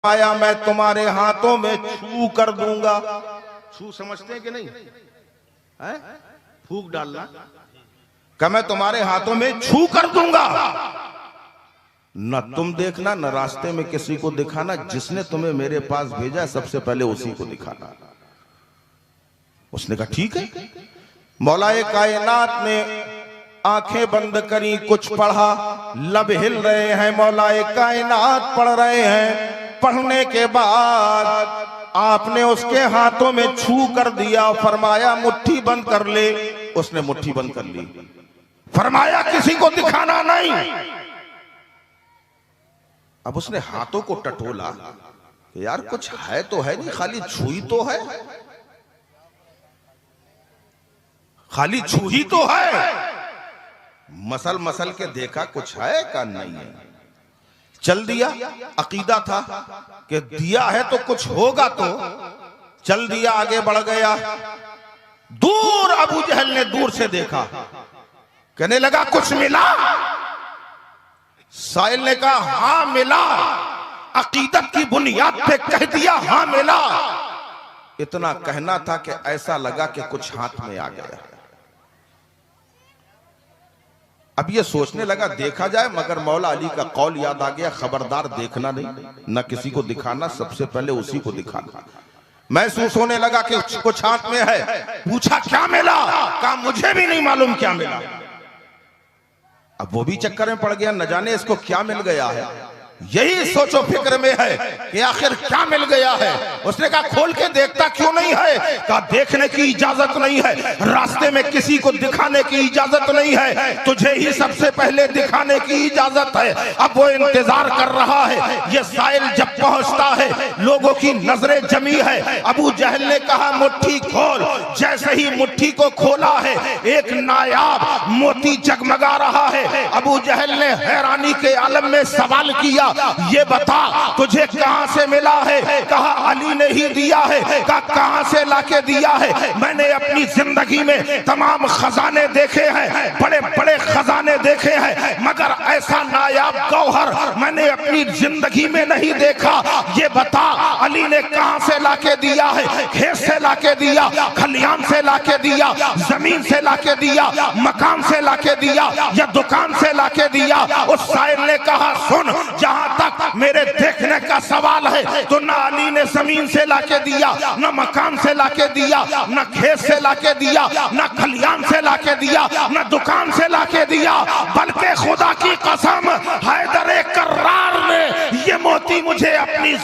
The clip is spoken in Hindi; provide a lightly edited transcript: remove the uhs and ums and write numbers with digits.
आया मैं तुम्हारे हाथों में छू कर दूंगा। छू समझते हैं कि नहीं है? फूंक डालना कि मैं तुम्हारे हाथों में छू कर दूंगा। न तुम देखना न रास्ते में किसी को दिखाना, जिसने तुम्हें मेरे पास भेजा सबसे पहले उसी को दिखाना। उसने कहा ठीक है। मौलाए कायनात ने आंखें बंद करी, कुछ पढ़ा, लब हिल रहे हैं, मौलाए कायनात पढ़ रहे हैं। पढ़ने के बाद आपने उसके हाथों में छू कर दिया, फरमाया मुट्ठी बंद कर ले। उसने मुट्ठी बंद कर ली, फरमाया किसी को दिखाना नहीं। अब उसने हाथों को टटोला, यार कुछ है तो है नहीं, खाली छुई तो है, खाली छुई तो है। मसल मसल के देखा कुछ है का नहीं है। चल दिया, अकीदा था कि दिया है तो कुछ होगा, तो चल दिया, आगे बढ़ गया। दूर अबू जहल ने दूर से देखा, कहने लगा कुछ मिला? साहिल ने कहा हां मिला। अकीदत की बुनियाद पे कह दिया हां मिला। इतना कहना था कि ऐसा लगा कि कुछ हाथ में आ गया। अब ये सोचने लगा देखा जाए, मगर मौला अली का कौल याद आ गया, खबरदार देखना नहीं, न किसी को दिखाना, सबसे पहले उसी को दिखाना। महसूस होने लगा कि कुछ हाथ में है। पूछा क्या मिला? कहा मुझे भी नहीं मालूम क्या मिला। अब वो भी चक्कर में पड़ गया, न जाने इसको क्या मिल गया है। यही सोचो फिक्र में है कि आखिर क्या मिल गया है। उसने कहा खोल के देखता क्यों नहीं है? कहा देखने की इजाजत नहीं है, रास्ते में किसी को दिखाने की इजाजत नहीं है, तुझे ही सबसे पहले दिखाने की इजाजत है। अब वो इंतजार कर रहा है, ये साहिल जब पहुंचता है लोगों की नजरें जमी है। अबू जहल ने कहा मुट्ठी खोल। जैसे ही मुट्ठी को खोला है, एक नायाब मोती जगमगा रहा है। अबू जहल ने हैरानी के आलम में सवाल किया, ये बता तुझे कहां से मिला है? कहा अली ने ही दिया है। कहा कहां से लाके दिया है? मैंने अपनी जिंदगी में तमाम खजाने देखे हैं, बड़े बड़े खजाने देखे हैं, मगर ऐसा नायाब गौहर मैंने अपनी जिंदगी में नहीं देखा। ये बता अली ने कहां से लाके दिया है? खेत से लाके दिया, खलियान से लाके दिया, जमीन से लाके दिया, मकान से लाके दिया, या दुकान से लाके दिया? उस साहिल ने कहा सुन, जहां तक मेरे देखने का सवाल है तो ना अली ने जमीन से लाके दिया, ना मकान से लाके दिया, ना खेत से लाके दिया, ना खलियान से लाके दिया, ना दुकान से लाके दिया, बल्कि खुदा की कसम हैदर कर्रार ने ये मोती मुझे अपनी